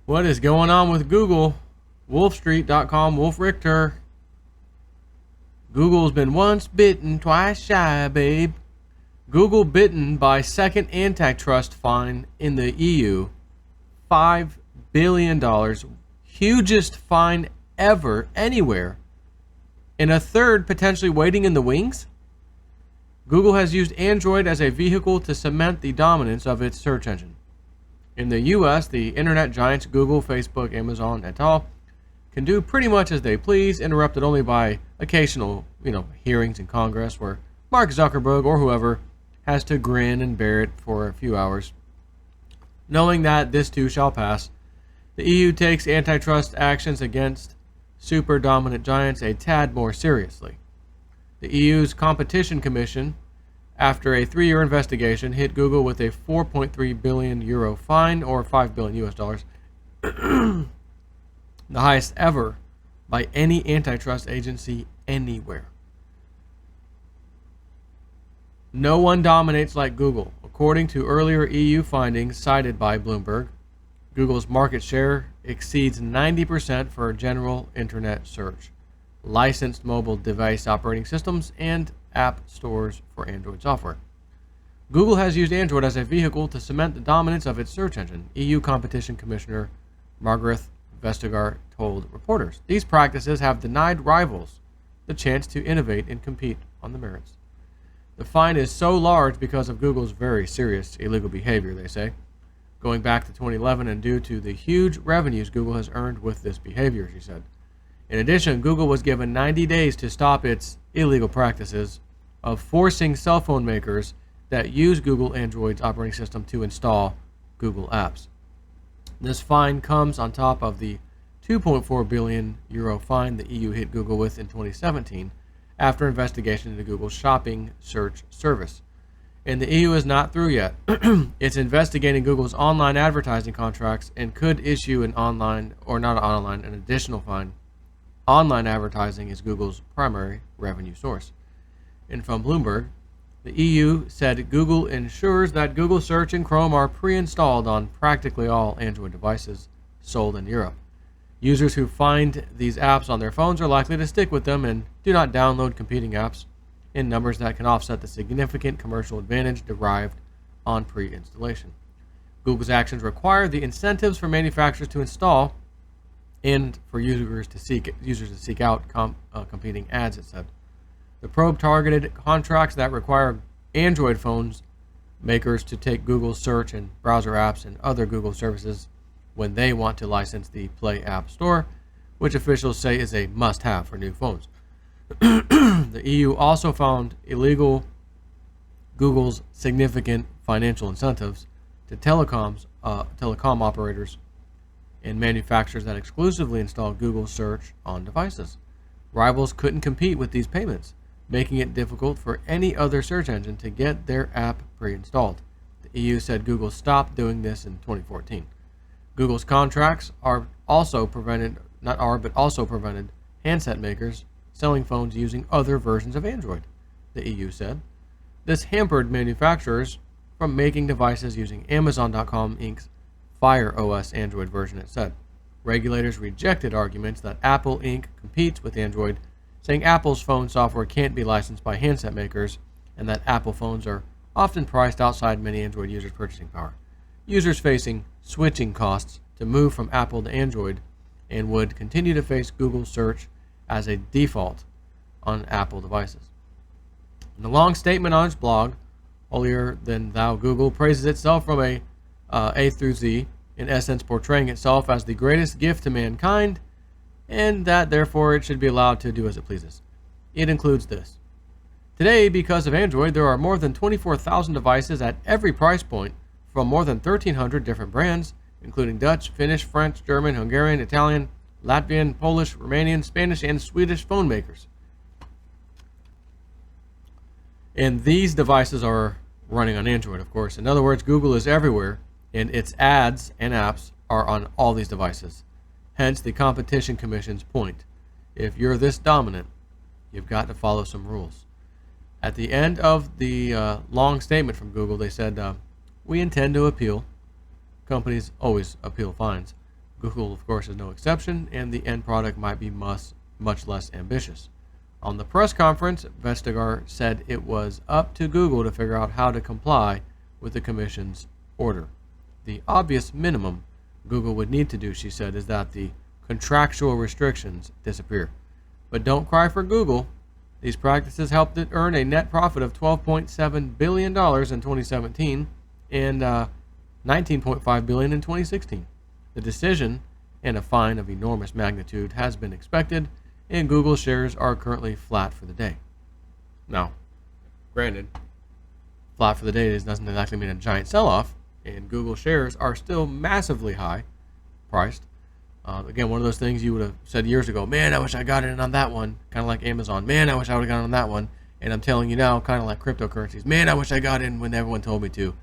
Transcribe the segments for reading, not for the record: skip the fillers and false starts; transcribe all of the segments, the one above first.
What is going on with Google? Wolfstreet.com, Wolf Richter. Google's been once bitten, twice shy, babe. Google bitten by second antitrust fine in the EU. $5 billion. Hugest fine ever, anywhere. And a third potentially waiting in the wings? Google has used Android as a vehicle to cement the dominance of its search engine. In the US, the internet giants Google, Facebook, Amazon, et al. Can do pretty much as they please, interrupted only by occasional, hearings in Congress where Mark Zuckerberg or whoever has to grin and bear it for a few hours. Knowing that this too shall pass, the EU takes antitrust actions against super dominant giants a tad more seriously. The EU's Competition Commission, after a 3-year investigation, hit Google with a 4.3 billion euro fine, or $5 billion US dollars, the highest ever by any antitrust agency anywhere. No one dominates like Google. According to earlier EU findings cited by Bloomberg, Google's market share exceeds 90% for general internet search, licensed mobile device operating systems, and app stores for Android software. Google has used Android as a vehicle to cement the dominance of its search engine, EU Competition Commissioner Margrethe Vestager told reporters. These practices have denied rivals the chance to innovate and compete on the merits. The fine is so large because of Google's very serious illegal behavior, they say, going back to 2011 and due to the huge revenues Google has earned with this behavior, she said. In addition, Google was given 90 days to stop its illegal practices of forcing cell phone makers that use Google Android's operating system to install Google apps. This fine comes on top of the 2.4 billion euro fine the EU hit Google with in 2017 after investigation into Google's shopping search service. And the EU is not through yet. It's investigating Google's online advertising contracts and could issue an additional fine. Online advertising is Google's primary revenue source. And from Bloomberg, the EU said Google ensures that Google Search and Chrome are pre-installed on practically all Android devices sold in Europe. Users who find these apps on their phones are likely to stick with them and do not download competing apps in numbers that can offset the significant commercial advantage derived on pre-installation. Google's actions require the incentives for manufacturers to install and for users to seek out competing ads, it said. The probe targeted contracts that require Android phones makers to take Google search and browser apps and other Google services when they want to license the Play App Store, which officials say is a must-have for new phones. The EU also found illegal Google's significant financial incentives to telecom operators and manufacturers that exclusively install Google search on devices. Rivals couldn't compete with these payments, making it difficult for any other search engine to get their app pre-installed. The EU said Google stopped doing this in 2014. Google's contracts also prevented handset makers selling phones using other versions of Android, the EU said. This hampered manufacturers from making devices using Amazon.com Inc.'s Fire OS Android version, it said. Regulators rejected arguments that Apple Inc. competes with Android, saying Apple's phone software can't be licensed by handset makers and that Apple phones are often priced outside many Android users' purchasing power. Users facing switching costs to move from Apple to Android and would continue to face Google search as a default on Apple devices. In a long statement on its blog, Holier Than Thou Google praises itself from A through Z, in essence portraying itself as the greatest gift to mankind, and that therefore it should be allowed to do as it pleases. It includes this. Today, because of Android, there are more than 24,000 devices at every price point from more than 1,300 different brands, including Dutch, Finnish, French, German, Hungarian, Italian, Latvian, Polish, Romanian, Spanish, and Swedish phone makers. And these devices are running on Android, of course. In other words, Google is everywhere, and its ads and apps are on all these devices. Hence the Competition Commission's point. If you're this dominant, you've got to follow some rules. At the end of the long statement from Google, they said, we intend to appeal. Companies always appeal fines. Google, of course, is no exception, and the end product might be much less ambitious. On the press conference, Vestager said it was up to Google to figure out how to comply with the Commission's order. The obvious minimum Google would need to do, she said, is that the contractual restrictions disappear. But don't cry for Google. These practices helped it earn a net profit of $12.7 billion in 2017 and $19.5 billion in 2016. The decision and a fine of enormous magnitude has been expected, and Google shares are currently flat for the day. Now, granted, flat for the day doesn't exactly mean a giant sell-off, and Google shares are still massively high priced. Again, one of those things you would have said years ago, man, I wish I got in on that one, kind of like Amazon. Man, I wish I would have gotten on that one. And I'm telling you now, kind of like cryptocurrencies, man, I wish I got in when everyone told me to.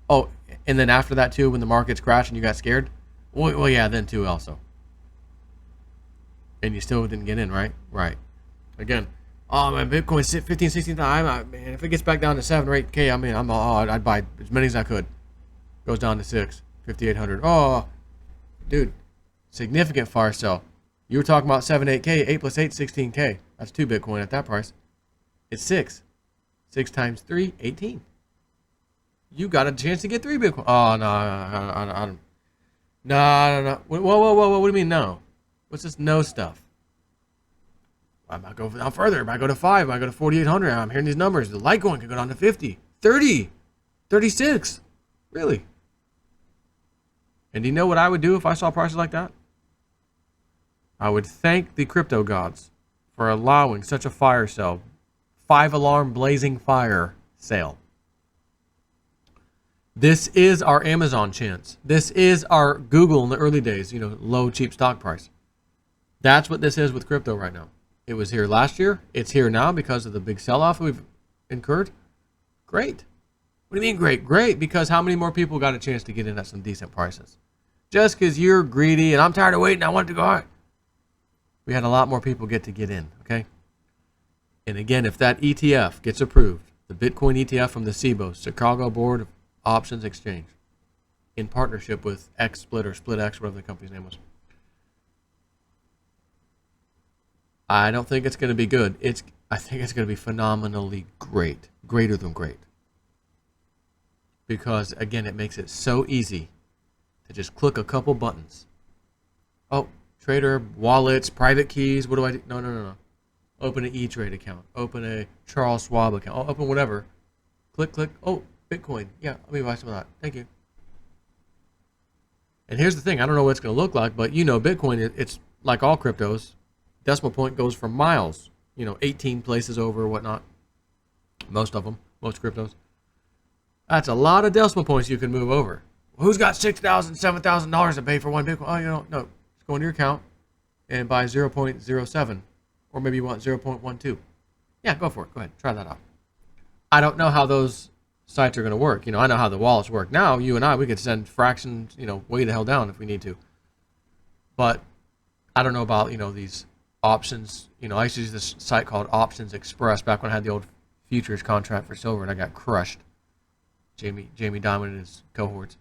Oh, and then after that too, when the markets crashed and you got scared, well, yeah, then too also. And you still didn't get in, right? Right. Again, oh, my Bitcoin's 15, 16 times. Man, if it gets back down to 7 or 8K, I mean, I'd buy as many as I could. Goes down to 6, 5,800. Oh, dude, significant fire sell. You were talking about 7, 8K, 8 plus 8, 16K. That's 2 Bitcoin at that price. It's 6. 6 times 3, 18. You got a chance to get 3 Bitcoin. Oh, no, I don't. No. Whoa. What do you mean no? What's this no stuff? I might go down further. I might go to 5. I might go to 4,800. I'm hearing these numbers. The Litecoin could go down to 50, 30, 36. Really? And do you know what I would do if I saw prices like that? I would thank the crypto gods for allowing such a fire sale. 5-alarm blazing fire sale. This is our Amazon chance. This is our Google in the early days, low, cheap stock price. That's what this is with crypto right now. It was here last year. It's here now because of the big sell-off we've incurred. Great. What do you mean great? Great, because how many more people got a chance to get in at some decent prices? Just because you're greedy and I'm tired of waiting, I want it to go out. We had a lot more people get in, okay? And again, if that ETF gets approved, the Bitcoin ETF from the CBOE, Chicago Board of Options Exchange, in partnership with XSplit or SplitX, whatever the company's name was. I don't think it's going to be good. I think it's going to be phenomenally great. Greater than great. Because, again, it makes it so easy to just click a couple buttons. Oh, trader, wallets, private keys. What do I do? No. Open an E-Trade account. Open a Charles Schwab account. Oh, open whatever. Click. Oh, Bitcoin. Yeah, let me buy some of that. Thank you. And here's the thing. I don't know what it's going to look like, but Bitcoin, it's like all cryptos. Decimal point goes for miles. 18 places over or whatnot. Most of them. Most cryptos. That's a lot of decimal points you can move over. Who's got $6,000, $7,000 to pay for one Bitcoin? Oh, no. Just go into your account and buy 0.07. Or maybe you want 0.12. Yeah, go for it. Go ahead. Try that out. I don't know how those sites are going to work. I know how the wallets work. Now, you and I, we could send fractions, way the hell down if we need to. But I don't know about, these options. I used to use this site called Options Express back when I had the old futures contract for silver and I got crushed. Jamie Dimon and his cohorts.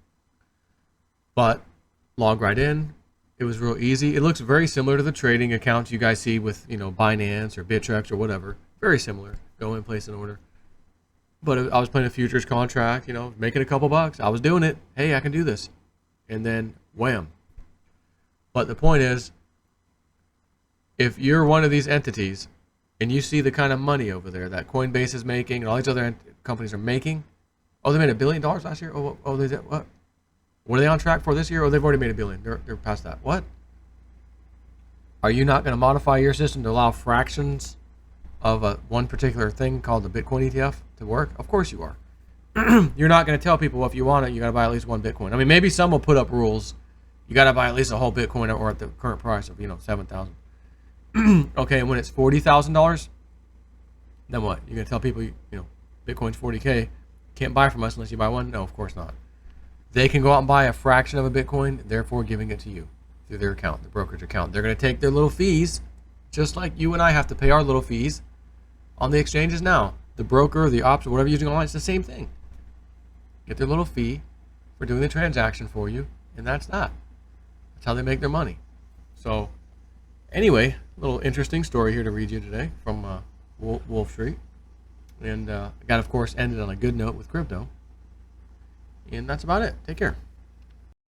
But log right in. It was real easy. It looks very similar to the trading accounts you guys see with, Binance or Bittrex or whatever. Very similar. Go in, place an order. But I was playing a futures contract, making a couple bucks. I was doing it. Hey, I can do this. And then, wham. But the point is, if you're one of these entities and you see the kind of money over there that Coinbase is making and all these other companies are making, oh, they made $1 billion last year? Oh, they did what? What are they on track for this year? Oh, they've already made $1 billion. They're past that. What? Are you not going to modify your system to allow fractions of one particular thing called the Bitcoin ETF to work? Of course you are. You're not going to tell people, well, if you want it, you got to buy at least one Bitcoin. I mean, maybe some will put up rules. You got to buy at least a whole Bitcoin or at the current price of, $7,000. Okay, and when it's $40,000, then what? You're going to tell people, Bitcoin's 40K. Can't buy from us unless you buy one? No, of course not. They can go out and buy a fraction of a Bitcoin, therefore giving it to you through their account, the brokerage account. They're going to take their little fees, just like you and I have to pay our little fees on the exchanges now. The broker, the ops, or whatever you're using online, it's the same thing. Get their little fee for doing the transaction for you, and that's that. That's how they make their money. So anyway, a little interesting story here to read you today from Wolf Street. And got, of course, ended on a good note with crypto. And that's about it. Take care.